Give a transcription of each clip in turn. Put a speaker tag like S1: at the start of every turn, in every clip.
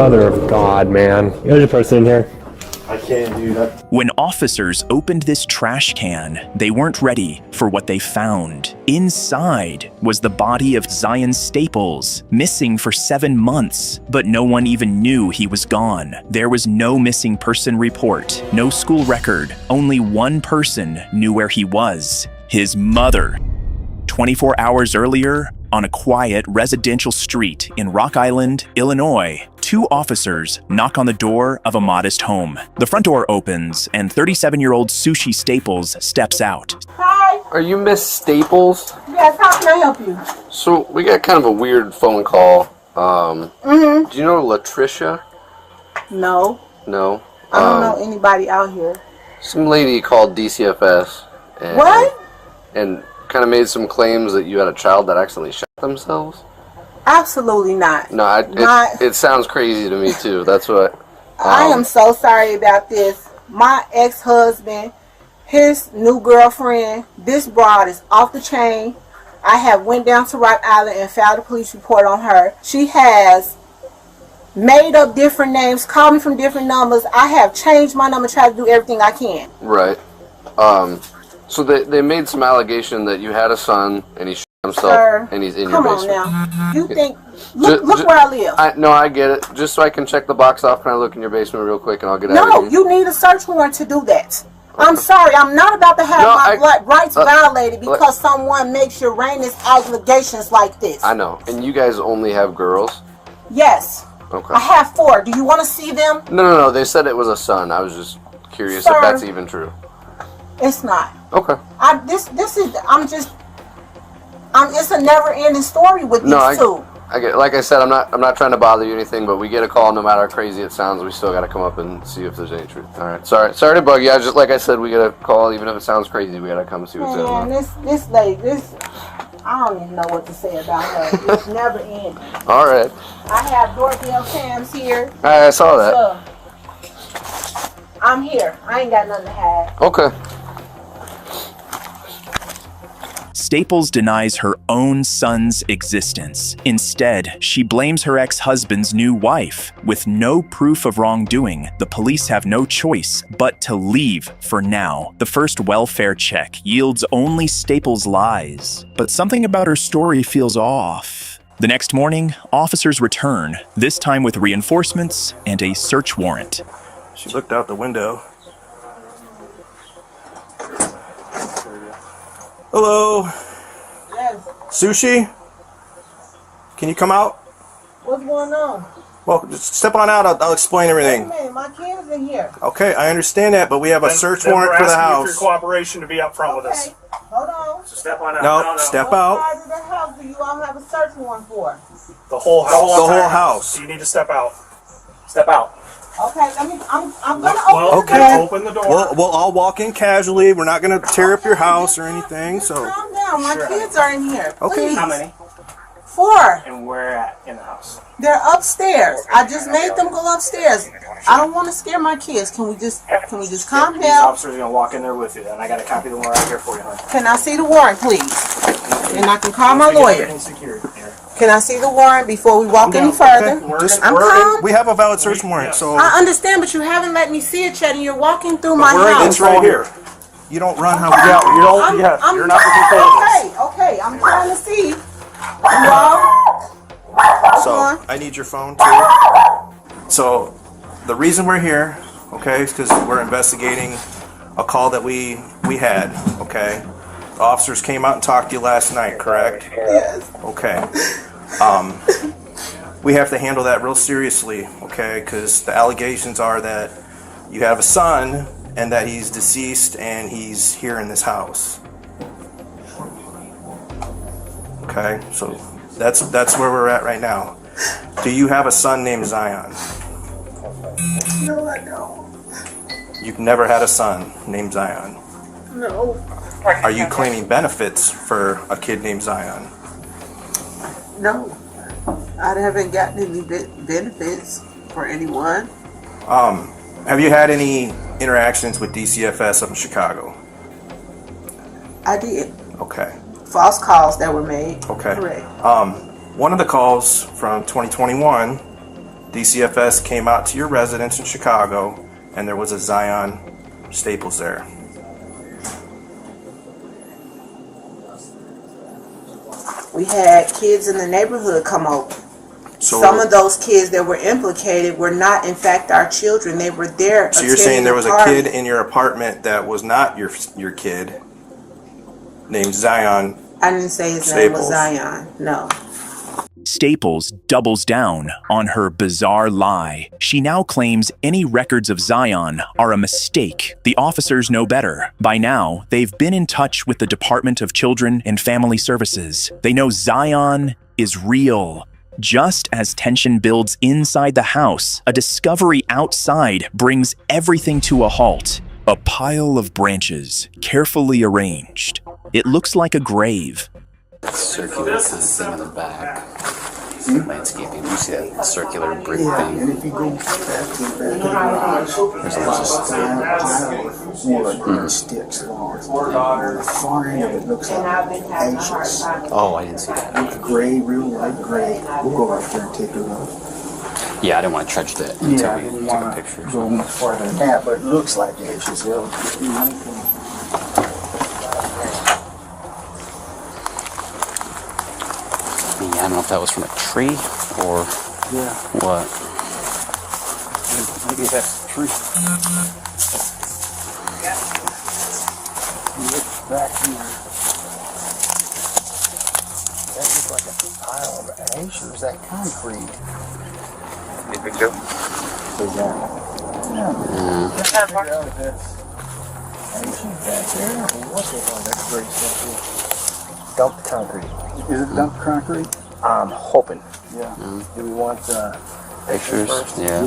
S1: Mother of God, man. There's a person in here.
S2: I can't do that.
S3: When officers opened this trash can, they weren't ready for what they found. Inside was the body of Zion Staples, missing for 7 months, but no one even knew he was gone. There was no missing person report, no school record. Only one person knew where he was: his mother. 24 hours earlier, on a quiet residential street in Rock Island, Illinois, 2 officers knock on the door of a modest home. The front door opens and 37-year-old Sushi Staples steps out.
S4: Hi.
S5: Are you Miss Staples?
S4: Yes, how can I help you?
S5: So, we got kind of a weird phone call. Do you know Latricia?
S4: No.
S5: No?
S4: I don't know anybody out here.
S5: Some lady called DCFS. And,
S4: What?
S5: And kind of made some claims that you had a child that accidentally shot themselves?
S4: Absolutely not.
S5: No, it sounds crazy to me too. That's what...
S4: I am so sorry about this. My ex-husband, his new girlfriend, this broad is off the chain. I have went down to Rock Island and filed a police report on her. She has made up different names, called me from different numbers. I have changed my number, tried to do everything I can.
S5: Right. So they made some allegation that you had a son and he shot himself.
S4: Sir,
S5: and he's in your basement.
S4: Come on now. You think... Look where I live.
S5: No, I get it. Just so I can check the box off, can I look in your basement real quick and I'll get out
S4: No,
S5: of here?
S4: you need a search warrant to do that. I'm sorry. I'm not about to have my rights violated because someone makes Uranus allegations like this.
S5: I know. And you guys only have girls?
S4: Yes.
S5: Okay.
S4: I have 4. Do you want to see them?
S5: No. They said it was a son. I was just curious if that's even true.
S4: It's not.
S5: Okay.
S4: It's a never-ending story with these two.
S5: I get, like I said, I'm not trying to bother you or anything, but we get a call, no matter how crazy it sounds, we still got to come up and see if there's any truth. All right, sorry to bug you. Just like I said, we get a call, even if it sounds crazy, we got to come see what's going on.
S4: This lady, I don't even know what to say about her. It's never ending.
S5: All right.
S4: I have doorbell cams here.
S5: I saw that.
S4: So, I'm here. I ain't got nothing to hide.
S5: Okay.
S3: Staples denies her own son's existence. Instead, she blames her ex-husband's new wife. With no proof of wrongdoing, the police have no choice but to leave for now. The first welfare check yields only Staples' lies, but something about her story feels off. The next morning, officers return, this time with reinforcements and a search warrant.
S2: She looked out the window. Hello?
S4: Yes.
S2: Sushi? Can you come out?
S4: What's going on?
S2: Well, just step on out. I'll explain everything.
S4: Wait a minute, my kid's in here.
S2: Okay, I understand that, but we have a search warrant for the house.
S6: For your cooperation to be up front with us.
S4: Hold on.
S6: So step on out.
S2: No, step out.
S4: What part of the house do you all have a search warrant for?
S6: The whole house.
S2: The whole house.
S6: So you need to step out. Step out.
S4: Okay, I'm gonna open the
S2: Okay.
S4: door.
S6: Open the door.
S2: We'll all walk in casually. We're not going to tear up your house or anything. So
S4: Calm down. My kids are in here.
S2: Okay.
S4: Please.
S6: How many?
S4: 4.
S6: And where at in the house?
S4: They're upstairs. I just made them go upstairs. I don't want to scare my kids. Can we just calm
S6: These
S4: down?
S6: officers are gonna walk in there with you. Then I got a copy of the warrant right here for you, hon.
S4: Can I see the warrant, please? And I can call my lawyer.
S6: Everything's secured here.
S4: Can I see the warrant before we walk any further?
S2: Just-
S4: I'm calm.
S2: we have a valid search warrant. So
S4: I understand, but you haven't let me see it yet, and you're walking through my
S2: it's
S4: house.
S2: right here. You don't run how we
S6: Yeah,
S2: do.
S6: you don't. Yeah, you're not the control of this.
S4: Okay. I'm trying to see. You all?
S2: So I need your phone too. So the reason we're here, okay, is because we're investigating a call that we had. Okay, the officers came out and talked to you last night, correct?
S4: Yes.
S2: Okay. We have to handle that real seriously, okay? Because the allegations are that you have a son and that he's deceased and he's here in this house. Okay, so that's where we're at right now. Do you have a son named Zion?
S4: No, I don't.
S2: You've never had a son named Zion.
S4: No.
S2: Are you claiming benefits for a kid named Zion?
S4: No. I haven't gotten any benefits for anyone.
S2: Have you had any interactions with DCFS up in Chicago?
S4: I did.
S2: Okay.
S4: False calls that were made.
S2: Okay.
S4: Correct.
S2: One of the calls from 2021 DCFS came out to your residence in Chicago, and there was a Zion Staples there.
S4: We had kids in the neighborhood come over.
S2: So,
S4: Some of those kids that were implicated were not, in fact, our children. They were there.
S2: so you're saying there was a kid in your apartment that was not your kid, named Zion.
S4: I didn't say his name was
S2: Staples.
S4: Zion. No.
S3: Staples doubles down on her bizarre lie. She now claims any records of Zion are a mistake. The officers know better. By now, they've been in touch with the Department of Children and Family Services. They know Zion is real. Just as tension builds inside the house, a discovery outside brings everything to a halt. A pile of branches, carefully arranged. It looks like a grave.
S7: Circular kind of thing in the back. Landscaping. You see that circular brick thing?
S8: And if you go back to the garage, there's a lot of wood and sticks along. The far end of it looks like ashes.
S7: Oh, I didn't see that.
S8: Gray, real light gray. We'll go out there and take a look.
S7: Yeah, I didn't want to trudge that
S8: Yeah,
S7: until
S8: I
S7: we
S8: didn't
S7: took a
S8: want
S7: picture.
S8: to go much farther than that, but it looks like ashes.
S7: Yeah, I don't know if that was from a tree or what.
S8: Maybe that's the tree. Look back here. That looks like a pile of ash, or is that concrete?
S5: Any big deal?
S8: That's ashes back there, or what the hell that great stuff is? Dumped concrete. Is it dumped concrete? I'm hoping. Yeah. Do we want
S7: Pictures? Yeah.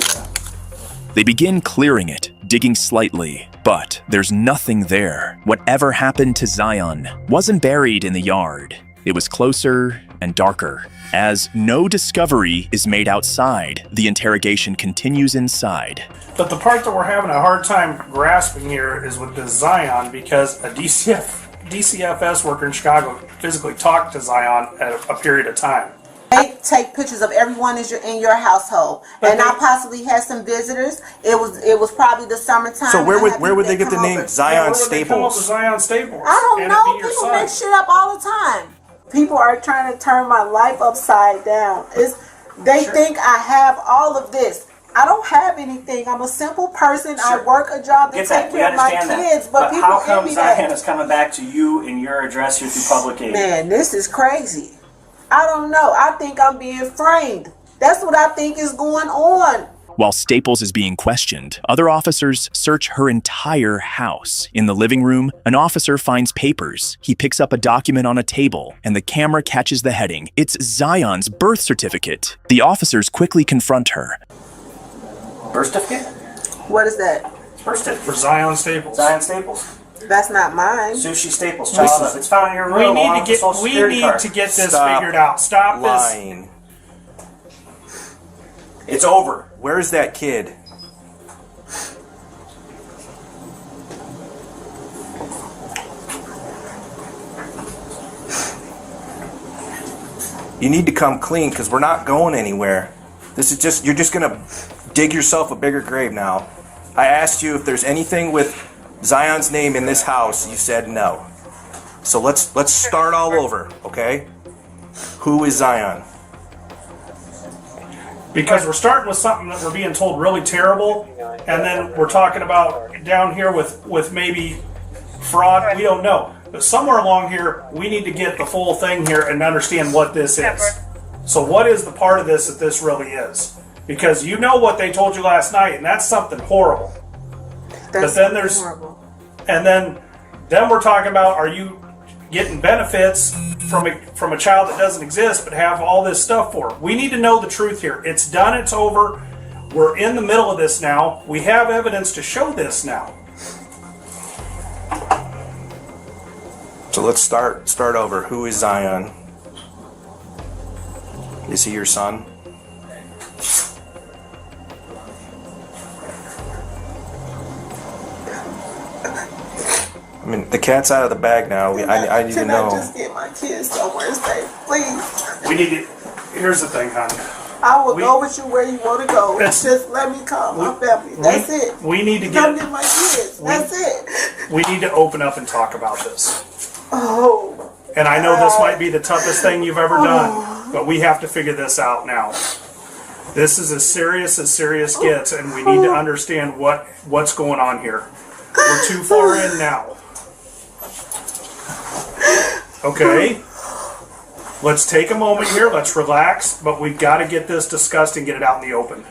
S3: They begin clearing it, digging slightly, but there's nothing there. Whatever happened to Zion wasn't buried in the yard. It was closer and darker. As no discovery is made outside, the interrogation continues inside.
S6: But the part that we're having a hard time grasping here is with this Zion, because a DCFS worker in Chicago physically talked to Zion at a period of time.
S4: They take pictures of everyone in your household, and I possibly had some visitors. It was probably the summertime.
S2: So where would they get the name Zion
S6: Where would they come up with
S2: Staples?
S6: Zion Staples?
S4: I don't
S6: And
S4: know.
S6: it be your
S4: People
S6: son?
S4: make shit up all the time. People are trying to turn my life upside down. They think I have all of this. I don't have anything. I'm a simple person.
S9: Sure.
S4: I work a job to
S9: Get
S4: take
S9: that. We
S4: care of my
S9: understand
S4: kids,
S9: that.
S4: but people
S9: how come
S4: envy
S9: Zion
S4: that.
S9: is coming back to you in your address here through public aid?
S4: Man, this is crazy. I don't know. I think I'm being framed. That's what I think is going on.
S3: While Staples is being questioned, other officers search her entire house. In the living room, an officer finds papers. He picks up a document on a table, and the camera catches the heading. It's Zion's birth certificate. The officers quickly confront her.
S9: Birth certificate?
S4: What is that?
S9: Birth certificate.
S6: For Zion Staples.
S9: Zion Staples.
S4: That's not mine.
S9: Sushi Staples. Child. It's found in your room. along with the Social
S6: We
S9: Security
S6: need
S9: card.
S6: to get this
S2: Stop
S6: figured out. Stop this.
S2: Lying.
S9: It's over.
S2: Where's that kid? You need to come clean, because we're not going anywhere. You're just gonna dig yourself a bigger grave now. I asked you if there's anything with Zion's name in this house. You said no. So let's start all over, okay? Who is Zion?
S6: Because we're starting with something that we're being told really terrible, and then we're talking about down here with maybe fraud. We don't know. But somewhere along here, we need to get the full thing here and understand what this is. So what is the part of this that this really is? Because you know what they told you last night, and that's something horrible.
S4: That's
S6: But then there's,
S4: horrible.
S6: and then we're talking about, are you getting benefits from a child that doesn't exist but have all this stuff for? We need to know the truth here. It's done. It's over. We're in the middle of this now. We have evidence to show this now.
S2: So let's start over. Who is Zion? Is he your son? I mean, the cat's out of the bag now. I need to know.
S4: Can I just get my kids somewhere safe, please?
S6: We need to. Here's the thing, hon.
S4: I will go with you where you want to go. Just let me call my family. That's it.
S6: We need to
S4: come get my kids. That's it.
S6: We need to open up and talk about this.
S4: Oh.
S6: And I know this might be the toughest thing you've ever done, but we have to figure this out now. This is as serious gets, and we need to understand what's going on here. We're too far in now. Okay? Let's take a moment here. Let's relax, but we've got to get this discussed and get it out in the open.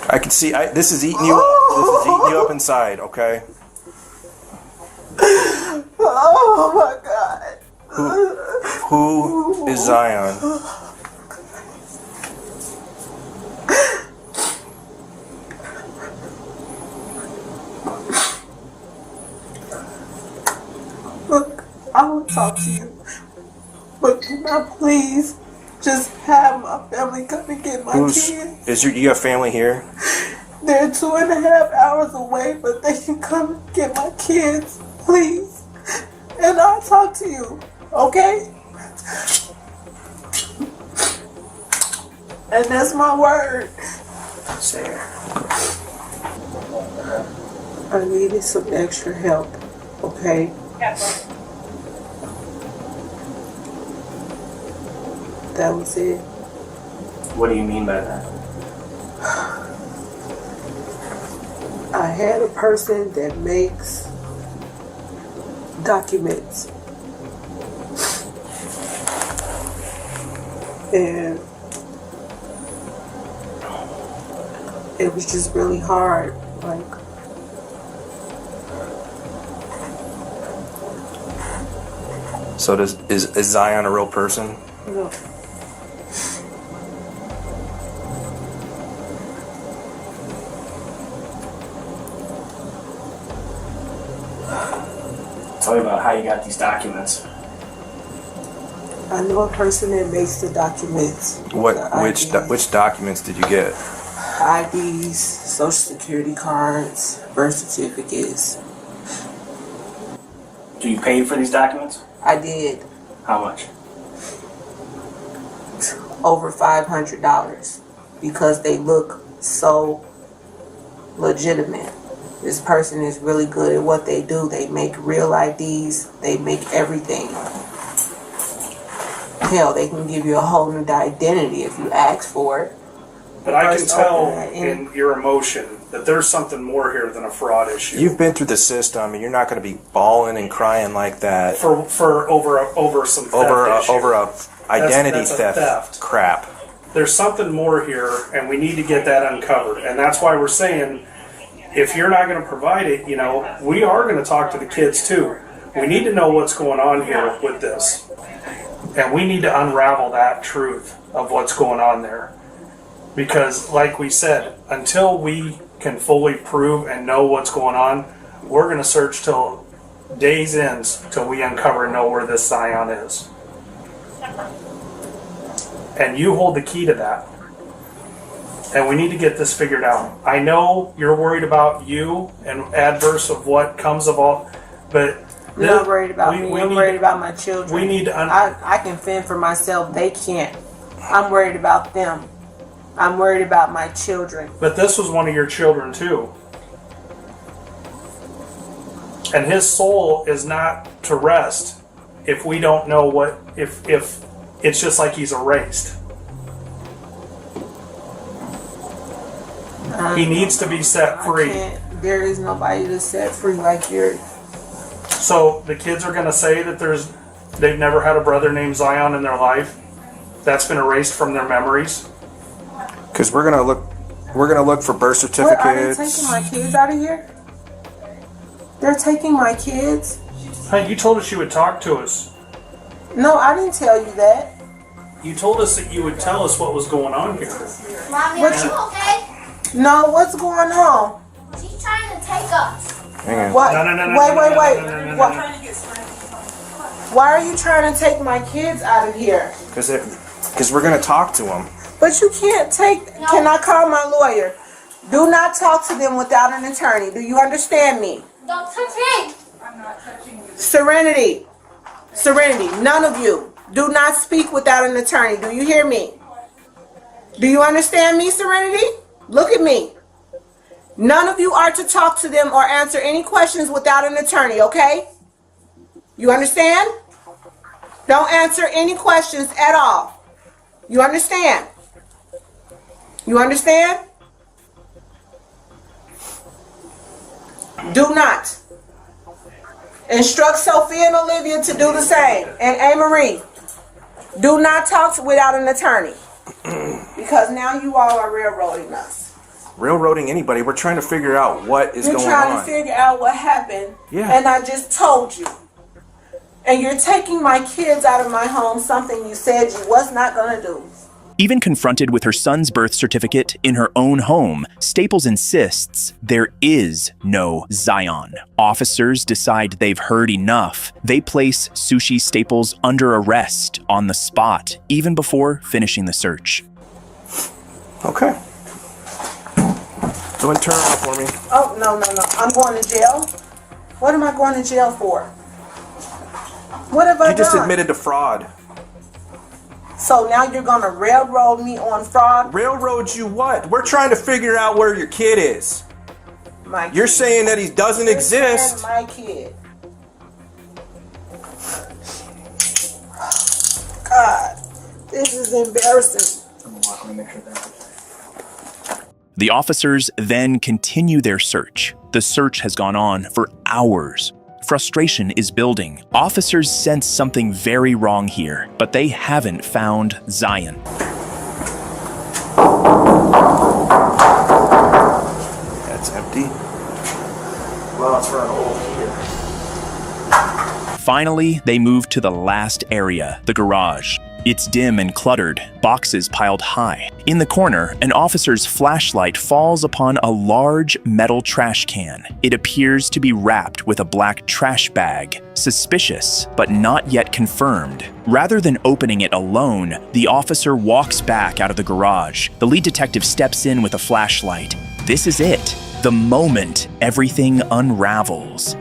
S2: I can see. This is eating you up. This is eating you up inside. Okay.
S4: Oh my God.
S2: Who is Zion?
S4: Look, I will talk to you, but can I please just have my family come and get my kids?
S2: You have family here?
S4: They're 2.5 hours away, but they can come and get my kids, please. And I'll talk to you, okay? And that's my word.
S9: Sarah.
S4: I needed some extra help, okay?
S10: Yes.
S4: That was it.
S9: What do you mean by that?
S4: I had a person that makes documents. And it was just really hard. Like,
S2: So is Zion a real person?
S4: no.
S9: Tell me about how you got these documents.
S4: I know a person that makes the documents.
S2: Which documents did you get?
S4: IDs, social security cards, birth certificates.
S9: Do you pay for these documents?
S4: I did.
S9: How much?
S4: Over $500 because they look so legitimate. This person is really good at what they do. They make real IDs. They make everything. Hell, they can give you a whole new identity if you ask for it.
S6: But I can tell in your emotion that there's something more here than a fraud issue.
S2: You've been through the system, and you're not going to be bawling and crying like that
S6: for over some theft issue.
S2: over a identity
S6: That's a theft
S2: crap.
S6: There's something more here, and we need to get that uncovered. And that's why we're saying, if you're not going to provide it, we are going to talk to the kids too. We need to know what's going on here with this. And we need to unravel that truth of what's going on there. Because, like we said, until we can fully prove and know what's going on, we're going to search till days ends till we uncover and know where this Zion is. And you hold the key to that. And we need to get this figured out. I know you're worried about you and adverse of what comes of all, but
S4: I'm not worried about me. I'm worried about my children.
S6: We need to.
S4: I can fend for myself. They can't. I'm worried about them. I'm worried about my children.
S6: But this was one of your children too. And his soul is not to rest if we don't know what, if it's just like he's erased. He needs to be set free.
S4: There is nobody to set free like you.
S6: So the kids are going to say that they've never had a brother named Zion in their life. That's been erased from their memories.
S2: Because we're gonna look for birth certificates.
S4: What, are they taking my kids out of here? They're taking my kids?
S6: Hey, you told us you would talk to us.
S4: No, I didn't tell you that.
S6: You told us that you would tell us what was going on here.
S10: Mommy, are you okay?
S4: No, what's going on?
S10: She's trying to take us.
S2: Hang on.
S4: What?
S6: No.
S4: Wait. Why are you trying to take my kids out of here?
S2: Because we're gonna talk to them.
S4: But you can't take. No. Can I call my lawyer? Do not talk to them without an attorney. Do you understand me?
S10: Don't touch him.
S4: I'm not touching you. Serenity. None of you. Do not speak without an attorney. Do you hear me? Do you understand me, Serenity? Look at me. None of you are to talk to them or answer any questions without an attorney, okay? You understand? Don't answer any questions at all. You understand? You understand? Do not. Instruct Sophia and Olivia to do the same. And A-Marie, do not talk without an attorney. Because now you all are railroading us.
S2: Railroading anybody? We're trying to figure out what is going on.
S4: You're trying to figure out what happened.
S2: Yeah.
S4: And I just told you. And you're taking my kids out of my home, something you said you was not going to do.
S3: Even confronted with her son's birth certificate in her own home, Staples insists there is no Zion. Officers decide they've heard enough. They place Sushi Staples under arrest on the spot, even before finishing the search.
S2: Okay. Go and turn it off for me.
S4: Oh, no. I'm going to jail? What am I going to jail for? What have I done?
S2: You just admitted to fraud.
S4: So now you're going to railroad me on fraud?
S2: Railroad you what? We're trying to figure out where your kid is.
S4: My kid.
S2: You're saying that he doesn't exist.
S4: My kid. God, this is embarrassing.
S3: The officers then continue their search. The search has gone on for hours. Frustration is building. Officers sense something very wrong here, but they haven't found Zion.
S2: That's empty.
S9: Well, it's for an old kid.
S3: Finally, they move to the last area, the garage. It's dim and cluttered, boxes piled high. In the corner, an officer's flashlight falls upon a large metal trash can. It appears to be wrapped with a black trash bag. Suspicious, but not yet confirmed. Rather than opening it alone, the officer walks back out of the garage. The lead detective steps in with a flashlight. This is it. The moment everything unravels.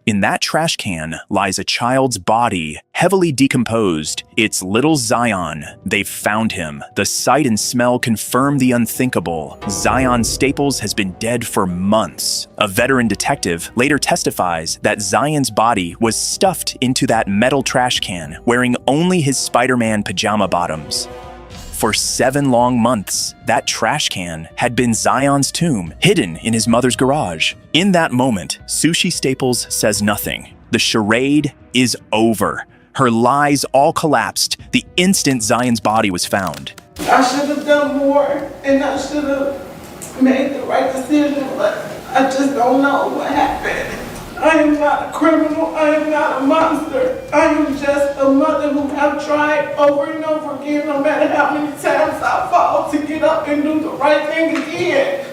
S3: In that trash can lies a child's body, heavily decomposed. It's little Zion. They've found him. The sight and smell confirm the unthinkable. Zion Staples has been dead for months. A veteran detective later testifies that Zion's body was stuffed into that metal trash can, wearing only his Spider-Man pajama bottoms. For 7 long months, that trash can had been Zion's tomb, hidden in his mother's garage. In that moment, Sushi Staples says nothing. The charade is over. Her lies all collapsed the instant Zion's body was found.
S4: I should have done more, and I should have made the right decision, but I just don't know what happened. I am not a criminal. I am not a monster. I am just a mother who have tried over and over again, no matter how many times I fall, to get up and do the right thing again.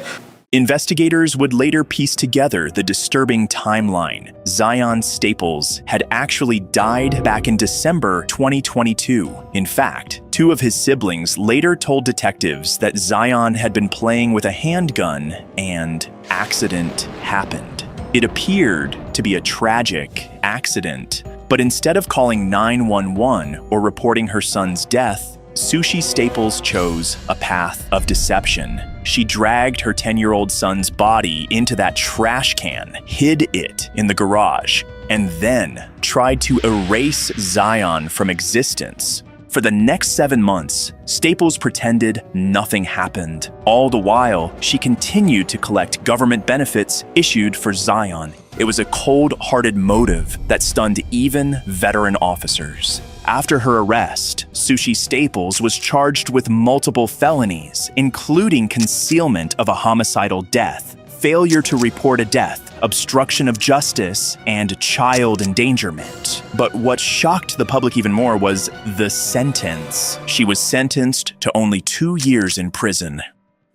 S3: Investigators would later piece together the disturbing timeline. Zion Staples had actually died back in December 2022. In fact, 2 of his siblings later told detectives that Zion had been playing with a handgun and accident happened. It appeared to be a tragic accident, but instead of calling 911 or reporting her son's death, Sushi Staples chose a path of deception. She dragged her 10-year-old son's body into that trash can, hid it in the garage, and then tried to erase Zion from existence. For the next 7 months, Staples pretended nothing happened. All the while, she continued to collect government benefits issued for Zion. It was a cold-hearted motive that stunned even veteran officers. After her arrest, Sushi Staples was charged with multiple felonies, including concealment of a homicidal death, failure to report a death, obstruction of justice, and child endangerment. But what shocked the public even more was the sentence. She was sentenced to only 2 years in prison.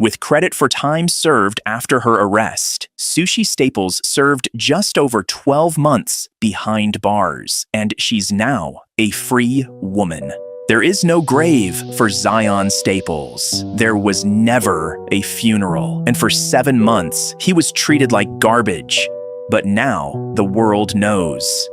S3: With credit for time served after her arrest, Sushi Staples served just over 12 months behind bars, and she's now a free woman. There is no grave for Zion Staples. There was never a funeral, and for 7 months, he was treated like garbage. But now the world knows.